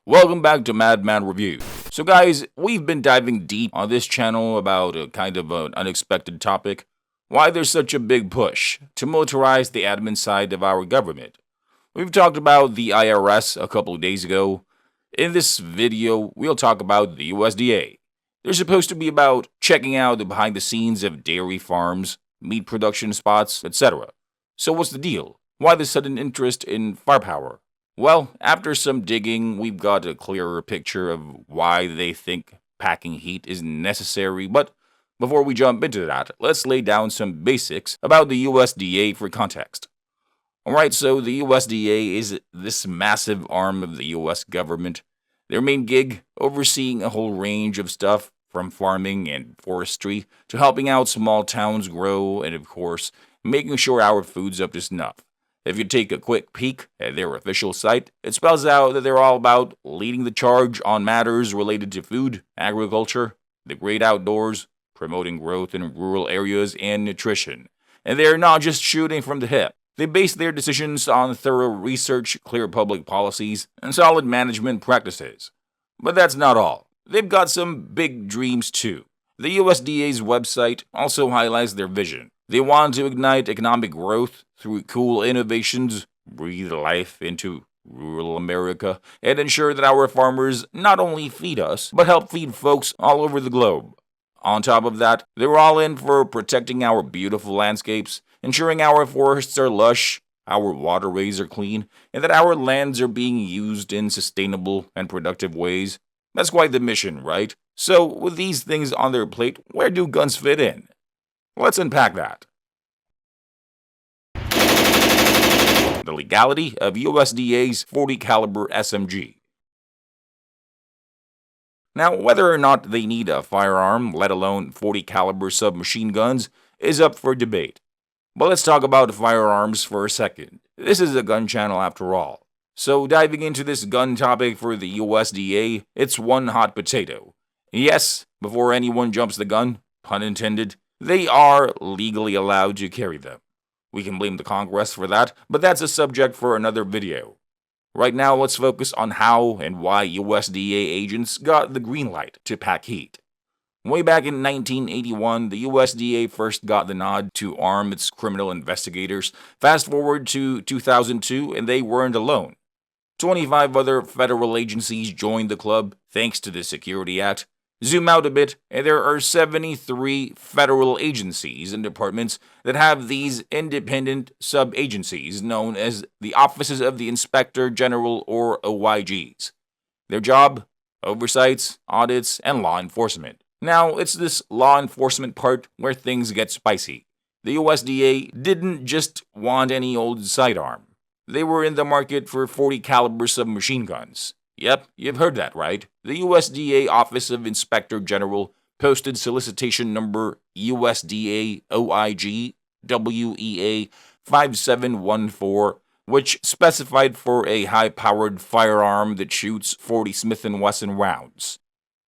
Welcome back to Madman Review. So guys, we've been diving deep on this channel about a kind of an unexpected topic, why there's such a big push to militarize the admin side of our government. We've talked about the IRS a couple of days ago. In this video, we'll talk about the USDA. They're supposed to be about checking out the behind the scenes of dairy farms, meat production spots, etc. So what's the deal? Why the sudden interest in firepower? Well, after some digging, we've got a clearer picture of why they think packing heat is necessary, but before we jump into that, let's lay down some basics about the USDA for context. Alright, so the USDA is this massive arm of the US government. Their main gig, overseeing a whole range of stuff, from farming and forestry to helping out small towns grow and, of course, making sure our food's up to snuff. If you take a quick peek at their official site, it spells out that they're all about leading the charge on matters related to food, agriculture, the great outdoors, promoting growth in rural areas, and nutrition. And they're not just shooting from the hip. They base their decisions on thorough research, clear public policies, and solid management practices. But that's not all. They've got some big dreams too. The USDA's website also highlights their vision. They want to ignite economic growth through cool innovations, breathe life into rural America, and ensure that our farmers not only feed us, but help feed folks all over the globe. On top of that, they're all in for protecting our beautiful landscapes, ensuring our forests are lush, our waterways are clean, and that our lands are being used in sustainable and productive ways. That's quite the mission, right? So, with these things on their plate, where do guns fit in? Let's unpack that. The legality of USDA's 40 caliber SMG. Now, whether or not they need a firearm, let alone 40 caliber submachine guns, is up for debate. But let's talk about firearms for a second. This is a gun channel after all. So diving into this gun topic for the USDA, it's one hot potato. Yes, before anyone jumps the gun, pun intended, they are legally allowed to carry them. We can blame the Congress for that, but that's a subject for another video. Right now, let's focus on how and why USDA agents got the green light to pack heat. Way back in 1981, the USDA first got the nod to arm its criminal investigators. Fast forward to 2002, and they weren't alone. 25 other federal agencies joined the club thanks to the Security Act. Zoom out a bit, and there are 73 federal agencies and departments that have these independent sub-agencies known as the Offices of the Inspector General, or OIGs. Their job? Oversights, audits, and law enforcement. Now, it's this law enforcement part where things get spicy. The USDA didn't just want any old sidearm. They were in the market for 40 caliber submachine guns. Yep, you've heard that right. The USDA Office of Inspector General posted solicitation number USDA OIG WEA 5714, which specified for a high-powered firearm that shoots 40 Smith & Wesson rounds.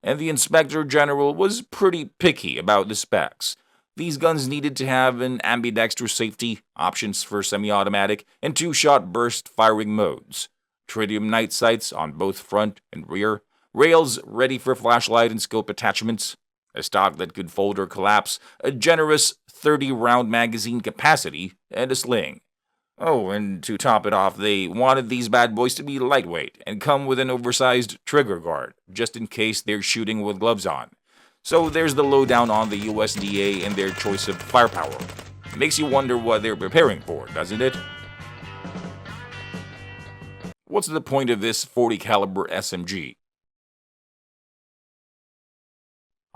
And the Inspector General was pretty picky about the specs. These guns needed to have an ambidextrous safety, options for semi-automatic, and two-shot burst firing modes. Tritium night sights on both front and rear, rails ready for flashlight and scope attachments, a stock that could fold or collapse, a generous 30-round magazine capacity, and a sling. Oh, and to top it off, they wanted these bad boys to be lightweight and come with an oversized trigger guard, just in case they're shooting with gloves on. So there's the lowdown on the USDA and their choice of firepower. Makes you wonder what they're preparing for, doesn't it? What's the point of this 40 caliber SMG?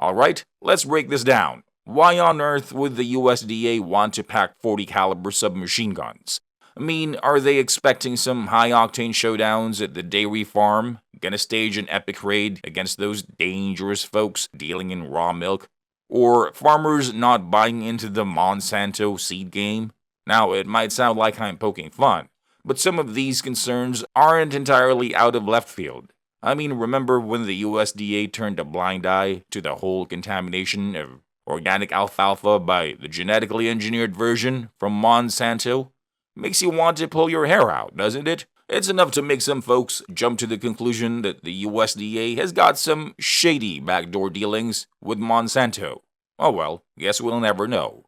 Alright, let's break this down. Why on earth would the USDA want to pack 40 caliber submachine guns? I mean, are they expecting some high-octane showdowns at the dairy farm? Gonna stage an epic raid against those dangerous folks dealing in raw milk? Or farmers not buying into the Monsanto seed game? Now, it might sound like I'm poking fun, but some of these concerns aren't entirely out of left field. I mean, remember when the USDA turned a blind eye to the whole contamination of organic alfalfa by the genetically engineered version from Monsanto? Makes you want to pull your hair out, doesn't it? It's enough to make some folks jump to the conclusion that the USDA has got some shady backdoor dealings with Monsanto. Oh well, guess we'll never know.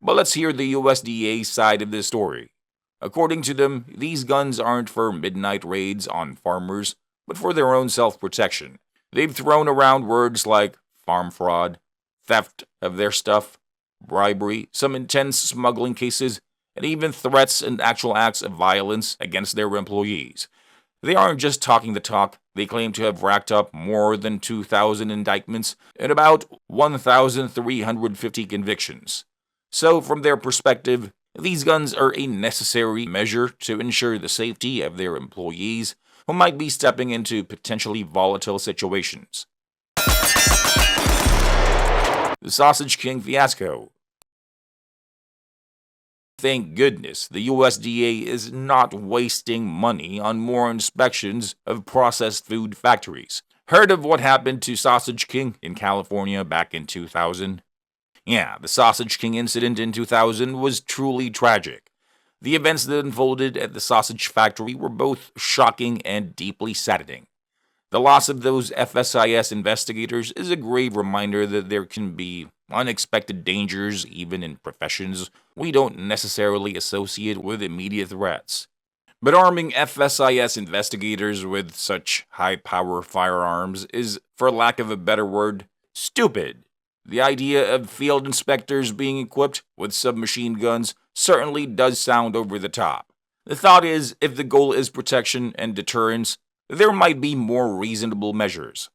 But let's hear the USDA side of this story. According to them, these guns aren't for midnight raids on farmers, but for their own self-protection. They've thrown around words like farm fraud, theft of their stuff, bribery, some intense smuggling cases, and even threats and actual acts of violence against their employees. They aren't just talking the talk, they claim to have racked up more than 2,000 indictments and about 1,350 convictions. So, from their perspective, these guns are a necessary measure to ensure the safety of their employees who might be stepping into potentially volatile situations. The Sausage King Fiasco. Thank goodness the USDA is not wasting money on more inspections of processed food factories. Heard of what happened to Sausage King in California back in 2000? Yeah, the Sausage King incident in 2000 was truly tragic. The events that unfolded at the sausage factory were both shocking and deeply saddening. The loss of those FSIS investigators is a grave reminder that there can be unexpected dangers even in professions we don't necessarily associate with immediate threats. But arming FSIS investigators with such high-power firearms is, for lack of a better word, stupid. The idea of field inspectors being equipped with submachine guns certainly does sound over the top. The thought is, if the goal is protection and deterrence, there might be more reasonable measures.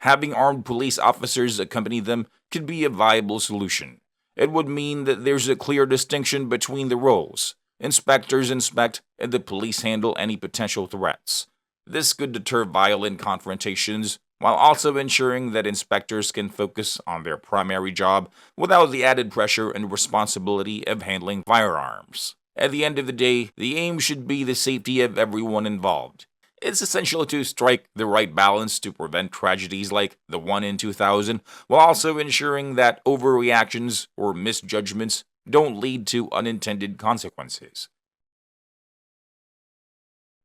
Having armed police officers accompany them could be a viable solution. It would mean that there's a clear distinction between the roles. Inspectors inspect, and the police handle any potential threats. This could deter violent confrontations, while also ensuring that inspectors can focus on their primary job without the added pressure and responsibility of handling firearms. At the end of the day, the aim should be the safety of everyone involved. It's essential to strike the right balance to prevent tragedies like the one in 2000, while also ensuring that overreactions or misjudgments don't lead to unintended consequences.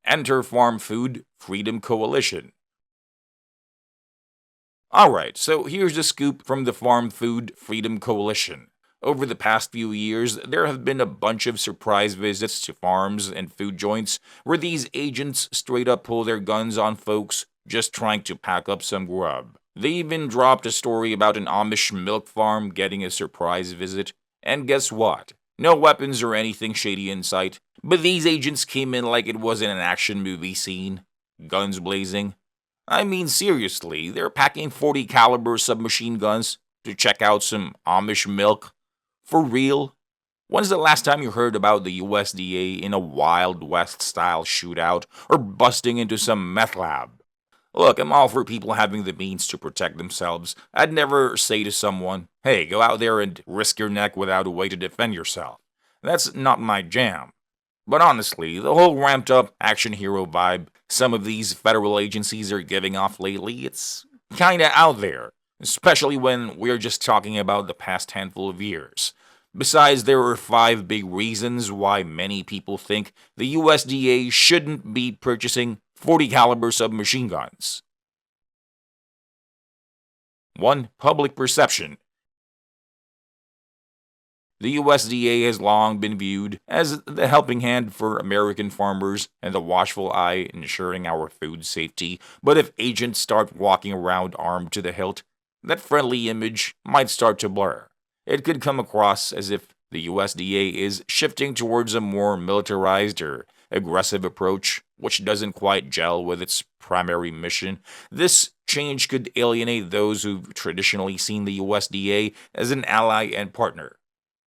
Enter Farm Food Freedom Coalition. Alright, so here's a scoop from the Farm Food Freedom Coalition. Over the past few years, there have been a bunch of surprise visits to farms and food joints where these agents straight up pull their guns on folks just trying to pack up some grub. They even dropped a story about an Amish milk farm getting a surprise visit, and guess what? No weapons or anything shady in sight, but these agents came in like it was in an action movie scene. Guns blazing. I mean, seriously, they're packing .40 caliber submachine guns to check out some Amish milk. For real? When's the last time you heard about the USDA in a Wild West-style shootout or busting into some meth lab? Look, I'm all for people having the means to protect themselves. I'd never say to someone, hey, go out there and risk your neck without a way to defend yourself. That's not my jam. But honestly, the whole ramped-up action hero vibe some of these federal agencies are giving off lately, it's kinda out there, especially when we're just talking about the past handful of years. Besides, there are 5 big reasons why many people think the USDA shouldn't be purchasing .40 caliber submachine guns. 1. Public perception. The USDA has long been viewed as the helping hand for American farmers and the watchful eye ensuring our food safety, but if agents start walking around armed to the hilt, that friendly image might start to blur. It could come across as if the USDA is shifting towards a more militarized or aggressive approach, which doesn't quite gel with its primary mission. This change could alienate those who've traditionally seen the USDA as an ally and partner.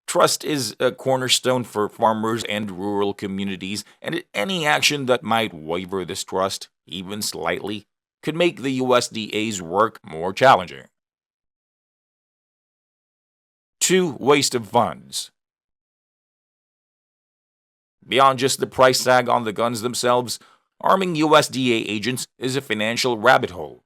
Trust is a cornerstone for farmers and rural communities, and any action that might waver this trust, even slightly, could make the USDA's work more challenging. 2. Waste of funds. Beyond just the price tag on the guns themselves, arming USDA agents is a financial rabbit hole.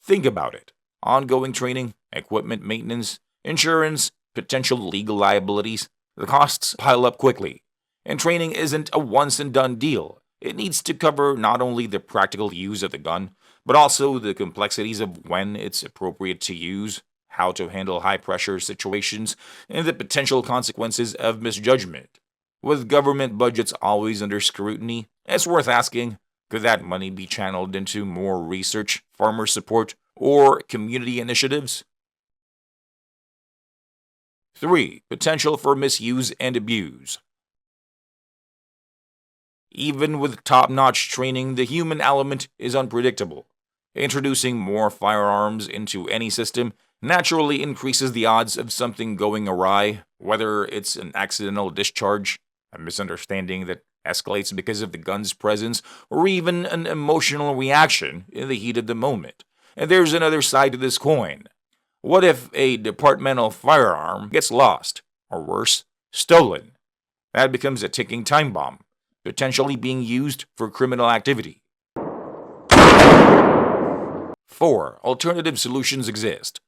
Think about it. Ongoing training, equipment maintenance, insurance, potential legal liabilities, the costs pile up quickly. And training isn't a once-and-done deal. It needs to cover not only the practical use of the gun, but also the complexities of when it's appropriate to use, how to handle high pressure situations, and the potential consequences of misjudgment. With government budgets always under scrutiny, it's worth asking, could that money be channeled into more research, farmer support, or community initiatives? 3. Potential for misuse and abuse. Even with top notch training, the human element is unpredictable. Introducing more firearms into any system naturally increases the odds of something going awry, whether it's an accidental discharge, a misunderstanding that escalates because of the gun's presence, or even an emotional reaction in the heat of the moment. And there's another side to this coin. What if a departmental firearm gets lost, or worse, stolen? That becomes a ticking time bomb, potentially being used for criminal activity. 4. Alternative solutions exist.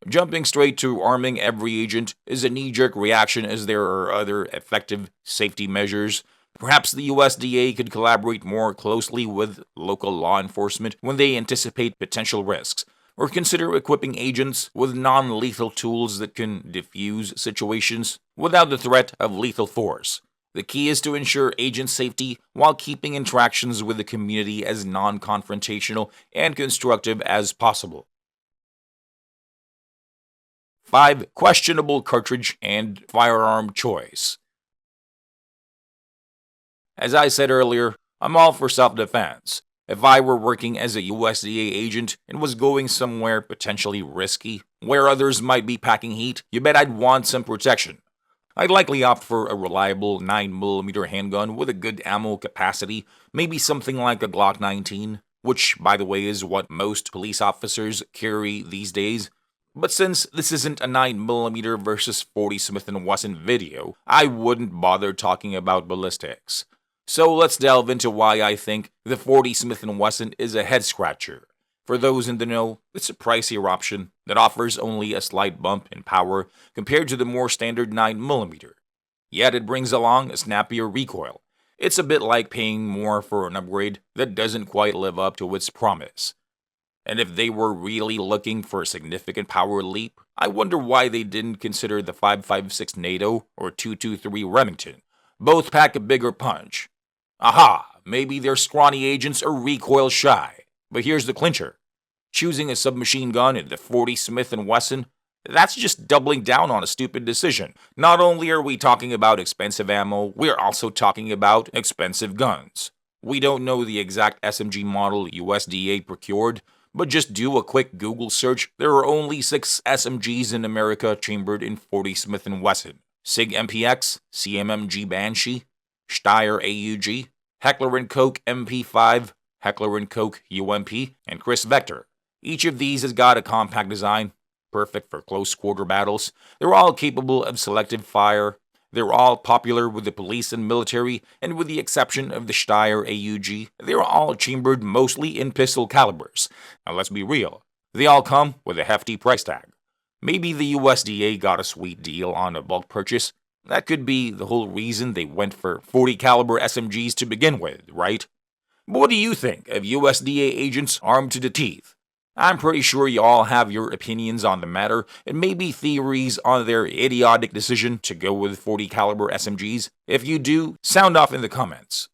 Jumping straight to arming every agent is a knee-jerk reaction as there are other effective safety measures. Perhaps the USDA could collaborate more closely with local law enforcement when they anticipate potential risks, or consider equipping agents with non-lethal tools that can diffuse situations without the threat of lethal force. The key is to ensure agent safety while keeping interactions with the community as non-confrontational and constructive as possible. 5. Questionable cartridge and firearm choice. As I said earlier, I'm all for self-defense. If I were working as a USDA agent and was going somewhere potentially risky, where others might be packing heat, you bet I'd want some protection. I'd likely opt for a reliable 9mm handgun with a good ammo capacity, maybe something like a Glock 19, which, by the way, is what most police officers carry these days. But since this isn't a 9mm versus 40 Smith & Wesson video, I wouldn't bother talking about ballistics. So let's delve into why I think the 40 Smith & Wesson is a head-scratcher. For those in the know, it's a pricier option that offers only a slight bump in power compared to the more standard 9mm. Yet it brings along a snappier recoil. It's a bit like paying more for an upgrade that doesn't quite live up to its promise. And if they were really looking for a significant power leap, I wonder why they didn't consider the 5.56 NATO or 223 Remington. Both pack a bigger punch. Aha, maybe their scrawny agents are recoil shy. But here's the clincher. Choosing a submachine gun in the 40 Smith & Wesson, that's just doubling down on a stupid decision. Not only are we talking about expensive ammo, we're also talking about expensive guns. We don't know the exact SMG model USDA procured, but just do a quick Google search. There are only 6 SMGs in America chambered in 40 Smith & Wesson. SIG MPX, CMMG Banshee, Steyr AUG, Heckler & Koch MP5, Heckler & Koch UMP, and Chris Vector. Each of these has got a compact design, perfect for close quarter battles. They're all capable of selective fire. They're all popular with the police and military, and with the exception of the Steyr AUG, they're all chambered mostly in pistol calibers. Now let's be real, they all come with a hefty price tag. Maybe the USDA got a sweet deal on a bulk purchase. That could be the whole reason they went for 40 caliber SMGs to begin with, right? But what do you think of USDA agents armed to the teeth? I'm pretty sure you all have your opinions on the matter, and maybe theories on their idiotic decision to go with 40 caliber SMGs. If you do, sound off in the comments.